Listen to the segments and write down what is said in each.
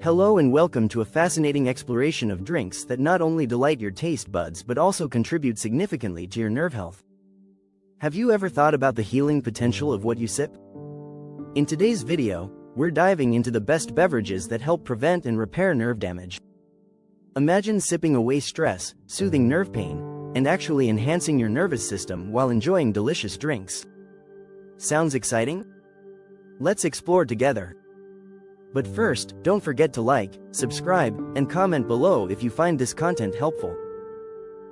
Hello and welcome to a fascinating exploration of drinks that not only delight your taste buds but also contribute significantly to your nerve health. Have you ever thought about the healing potential of what you sip? In today's video, we're diving into the best beverages that help prevent and repair nerve damage. Imagine sipping away stress, soothing nerve pain, and actually enhancing your nervous system while enjoying delicious drinks. Sounds exciting? Let's explore together. But first, don't forget to like, subscribe, and comment below if you find this content helpful.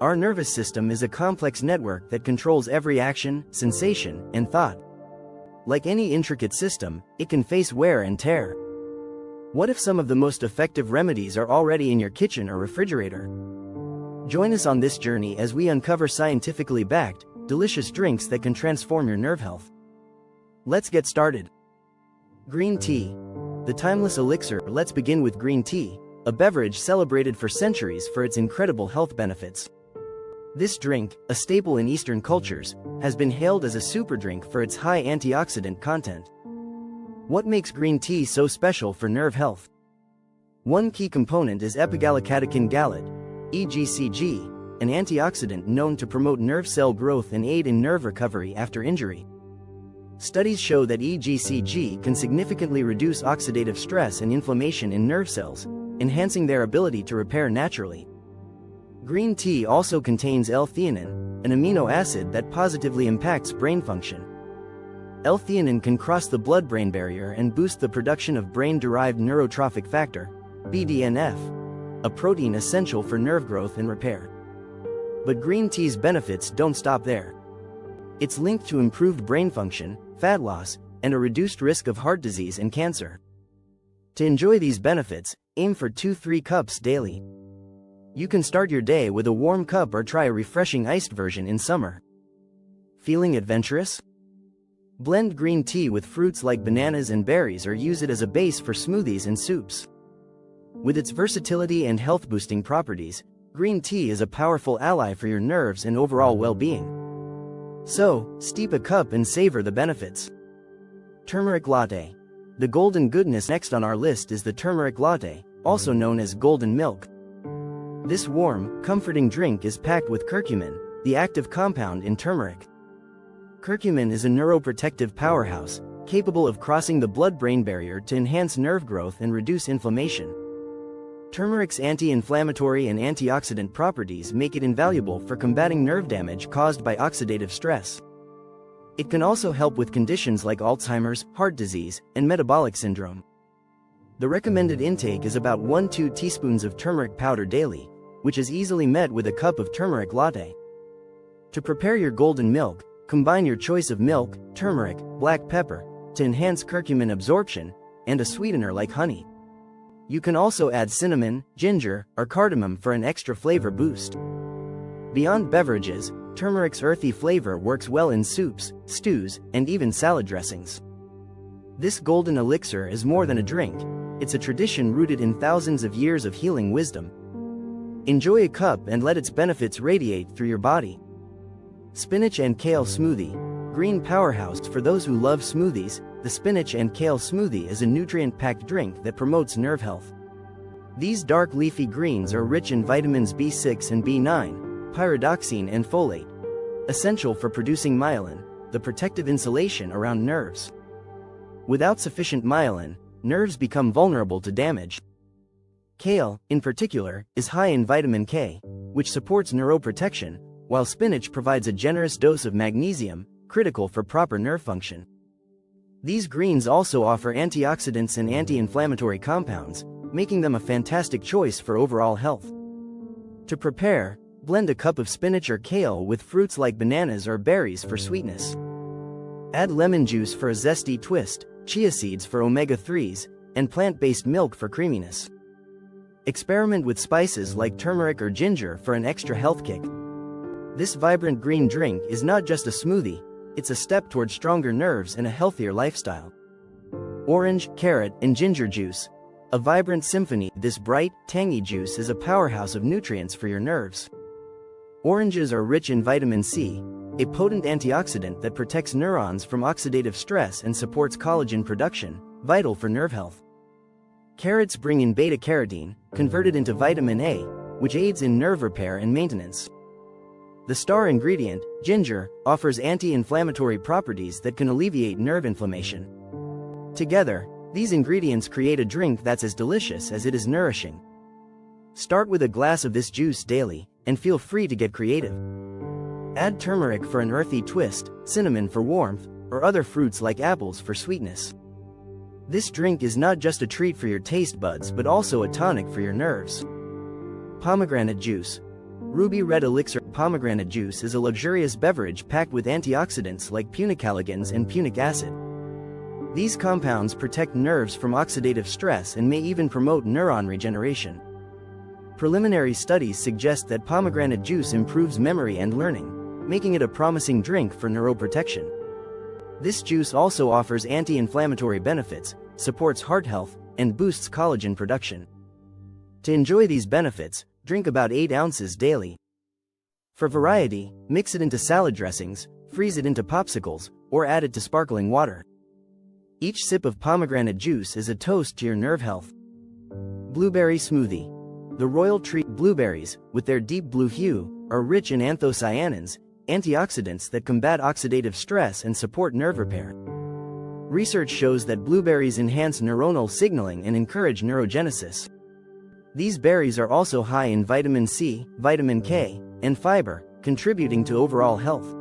Our nervous system is a complex network that controls every action, sensation, and thought. Like any intricate system, it can face wear and tear. What if some of the most effective remedies are already in your kitchen or refrigerator? Join us on this journey as we uncover scientifically backed, delicious drinks that can transform your nerve health. Let's get started. Green tea. The timeless elixir. Let's begin with green tea, a beverage celebrated for centuries for its incredible health benefits. This drink, a staple in Eastern cultures, has been hailed as a super drink for its high antioxidant content. What makes green tea so special for nerve health? One key component is epigallocatechin gallate, EGCG, an antioxidant known to promote nerve cell growth and aid in nerve recovery after injury. Studies show that EGCG can significantly reduce oxidative stress and inflammation in nerve cells, enhancing their ability to repair naturally. Green tea also contains L-theanine, an amino acid that positively impacts brain function. L-theanine can cross the blood-brain barrier and boost the production of brain-derived neurotrophic factor, BDNF, a protein essential for nerve growth and repair. But green tea's benefits don't stop there. It's linked to improved brain function, fat loss, and a reduced risk of heart disease and cancer. To enjoy these benefits, aim for 2-3 cups daily. You can start your day with a warm cup or try a refreshing iced version in summer. Feeling adventurous? Blend green tea with fruits like bananas and berries or use it as a base for smoothies and soups. With its versatility and health-boosting properties, green tea is a powerful ally for your nerves and overall well-being. So, steep a cup and savor the benefits. Turmeric latte. The golden goodness. Next on our list is the turmeric latte, also known as golden milk. This warm, comforting drink is packed with curcumin, the active compound in turmeric. Curcumin is a neuroprotective powerhouse, capable of crossing the blood-brain barrier to enhance nerve growth and reduce inflammation. Turmeric's anti-inflammatory and antioxidant properties make it invaluable for combating nerve damage caused by oxidative stress. It can also help with conditions like Alzheimer's, heart disease, and metabolic syndrome. The recommended intake is about 1-2 teaspoons of turmeric powder daily, which is easily met with a cup of turmeric latte. To prepare your golden milk, combine your choice of milk, turmeric, black pepper, to enhance curcumin absorption, and a sweetener like honey. You can also add cinnamon, ginger, or cardamom for an extra flavor boost. Beyond beverages, turmeric's earthy flavor works well in soups, stews, and even salad dressings. This golden elixir is more than a drink, it's a tradition rooted in thousands of years of healing wisdom. Enjoy a cup and let its benefits radiate through your body. Spinach and kale smoothie. Green powerhouse. For those who love smoothies, the spinach and kale smoothie is a nutrient-packed drink that promotes nerve health. These dark leafy greens are rich in vitamins B6 and B9, pyridoxine and folate, essential for producing myelin, the protective insulation around nerves. Without sufficient myelin, nerves become vulnerable to damage. Kale, in particular, is high in vitamin K, which supports neuroprotection, while spinach provides a generous dose of magnesium, critical for proper nerve function. These greens also offer antioxidants and anti-inflammatory compounds, making them a fantastic choice for overall health. To prepare, blend a cup of spinach or kale with fruits like bananas or berries for sweetness. Add lemon juice for a zesty twist, chia seeds for omega-3s, and plant-based milk for creaminess. Experiment with spices like turmeric or ginger for an extra health kick. This vibrant green drink is not just a smoothie, it's a step toward stronger nerves and a healthier lifestyle. Orange, carrot, and ginger juice. A vibrant symphony. This bright, tangy juice is a powerhouse of nutrients for your nerves. Oranges are rich in vitamin C, a potent antioxidant that protects neurons from oxidative stress and supports collagen production, vital for nerve health. Carrots bring in beta-carotene, converted into vitamin A, which aids in nerve repair and maintenance. The star ingredient, ginger, offers anti-inflammatory properties that can alleviate nerve inflammation. Together, these ingredients create a drink that's as delicious as it is nourishing. Start with a glass of this juice daily, and feel free to get creative. Add turmeric for an earthy twist, cinnamon for warmth, or other fruits like apples for sweetness. This drink is not just a treat for your taste buds but also a tonic for your nerves. Pomegranate juice. Ruby red elixir pomegranate juice is a luxurious beverage packed with antioxidants like punicalagins and punic acid. These compounds protect nerves from oxidative stress and may even promote neuron regeneration. Preliminary studies suggest that pomegranate juice improves memory and learning, making it a promising drink for neuroprotection. This juice also offers anti-inflammatory benefits, supports heart health, and boosts collagen production. To enjoy these benefits, drink about 8 ounces daily. For variety, mix it into salad dressings, freeze it into popsicles, or add it to sparkling water. Each sip of pomegranate juice is a toast to your nerve health. Blueberry smoothie. The royal treat blueberries, with their deep blue hue, are rich in anthocyanins, antioxidants that combat oxidative stress and support nerve repair. Research shows that blueberries enhance neuronal signaling and encourage neurogenesis. These berries are also high in vitamin C, vitamin K, and fiber, contributing to overall health.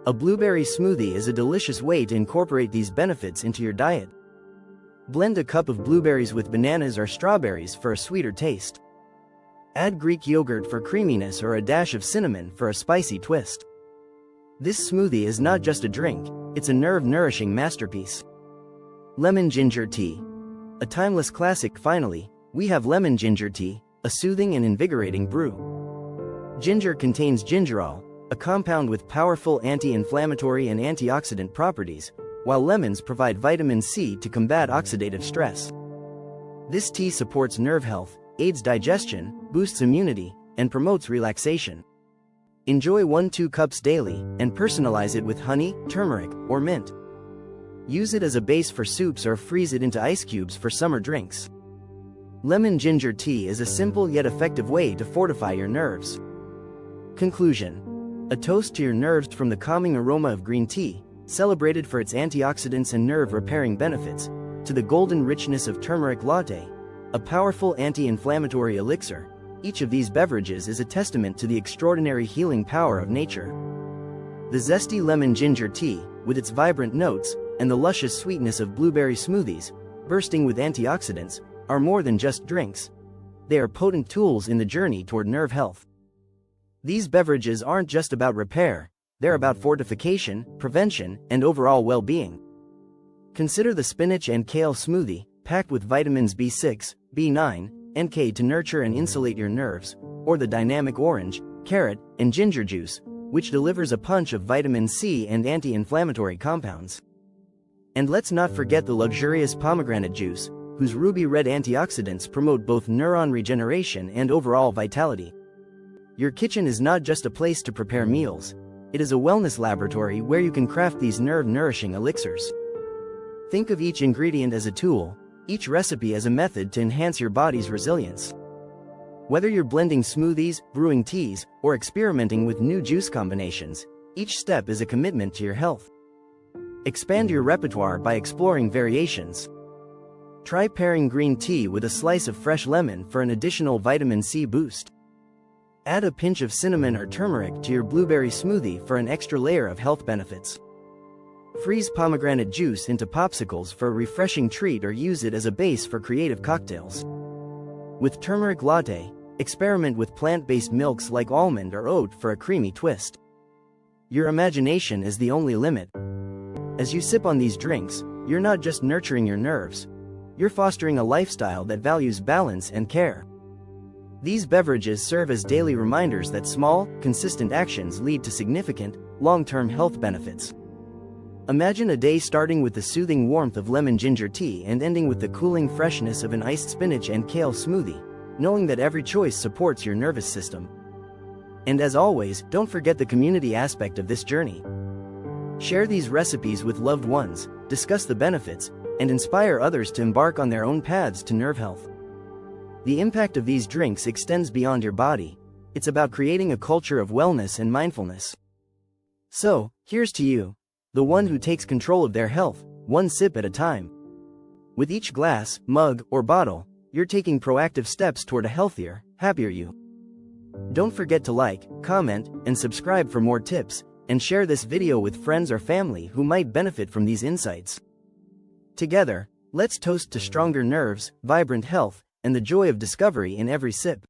A blueberry smoothie is a delicious way to incorporate these benefits into your diet. Blend a cup of blueberries with bananas or strawberries for a sweeter taste. Add Greek yogurt for creaminess or a dash of cinnamon for a spicy twist. This smoothie is not just a drink, it's a nerve-nourishing masterpiece. Lemon ginger tea. A timeless classic. Finally, we have lemon ginger tea, a soothing and invigorating brew. Ginger contains gingerol, a compound with powerful anti-inflammatory and antioxidant properties, while lemons provide vitamin C to combat oxidative stress. This tea supports nerve health, aids digestion, boosts immunity, and promotes relaxation. Enjoy 1-2 cups daily, and personalize it with honey, turmeric, or mint. Use it as a base for soups or freeze it into ice cubes for summer drinks. Lemon ginger tea is a simple yet effective way to fortify your nerves. Conclusion. A toast to your nerves from the calming aroma of green tea, celebrated for its antioxidants and nerve-repairing benefits, to the golden richness of turmeric latte, a powerful anti-inflammatory elixir. Each of these beverages is a testament to the extraordinary healing power of nature. The zesty lemon ginger tea, with its vibrant notes, and the luscious sweetness of blueberry smoothies, bursting with antioxidants, are more than just drinks. They are potent tools in the journey toward nerve health. These beverages aren't just about repair, they're about fortification, prevention, and overall well-being. Consider the spinach and kale smoothie, packed with vitamins B6, B9, and K to nurture and insulate your nerves, or the dynamic orange, carrot, and ginger juice, which delivers a punch of vitamin C and anti-inflammatory compounds. And let's not forget the luxurious pomegranate juice, whose ruby red antioxidants promote both neuron regeneration and overall vitality. Your kitchen is not just a place to prepare meals, it is a wellness laboratory where you can craft these nerve-nourishing elixirs. Think of each ingredient as a tool, each recipe as a method to enhance your body's resilience. Whether you're blending smoothies, brewing teas, or experimenting with new juice combinations, each step is a commitment to your health. Expand your repertoire by exploring variations. Try pairing green tea with a slice of fresh lemon for an additional vitamin C boost. Add a pinch of cinnamon or turmeric to your blueberry smoothie for an extra layer of health benefits. Freeze pomegranate juice into popsicles for a refreshing treat or use it as a base for creative cocktails. With turmeric latte, experiment with plant-based milks like almond or oat for a creamy twist. Your imagination is the only limit. As you sip on these drinks, you're not just nurturing your nerves, you're fostering a lifestyle that values balance and care. These beverages serve as daily reminders that small, consistent actions lead to significant, long-term health benefits. Imagine a day starting with the soothing warmth of lemon ginger tea and ending with the cooling freshness of an iced spinach and kale smoothie, knowing that every choice supports your nervous system. And as always, don't forget the community aspect of this journey. Share these recipes with loved ones, discuss the benefits, and inspire others to embark on their own paths to nerve health. The impact of these drinks extends beyond your body. It's about creating a culture of wellness and mindfulness. So, here's to you, the one who takes control of their health, one sip at a time. With each glass, mug, or bottle, you're taking proactive steps toward a healthier, happier you. Don't forget to like, comment, and subscribe for more tips, and share this video with friends or family who might benefit from these insights. Together, let's toast to stronger nerves, vibrant health, and the joy of discovery in every sip.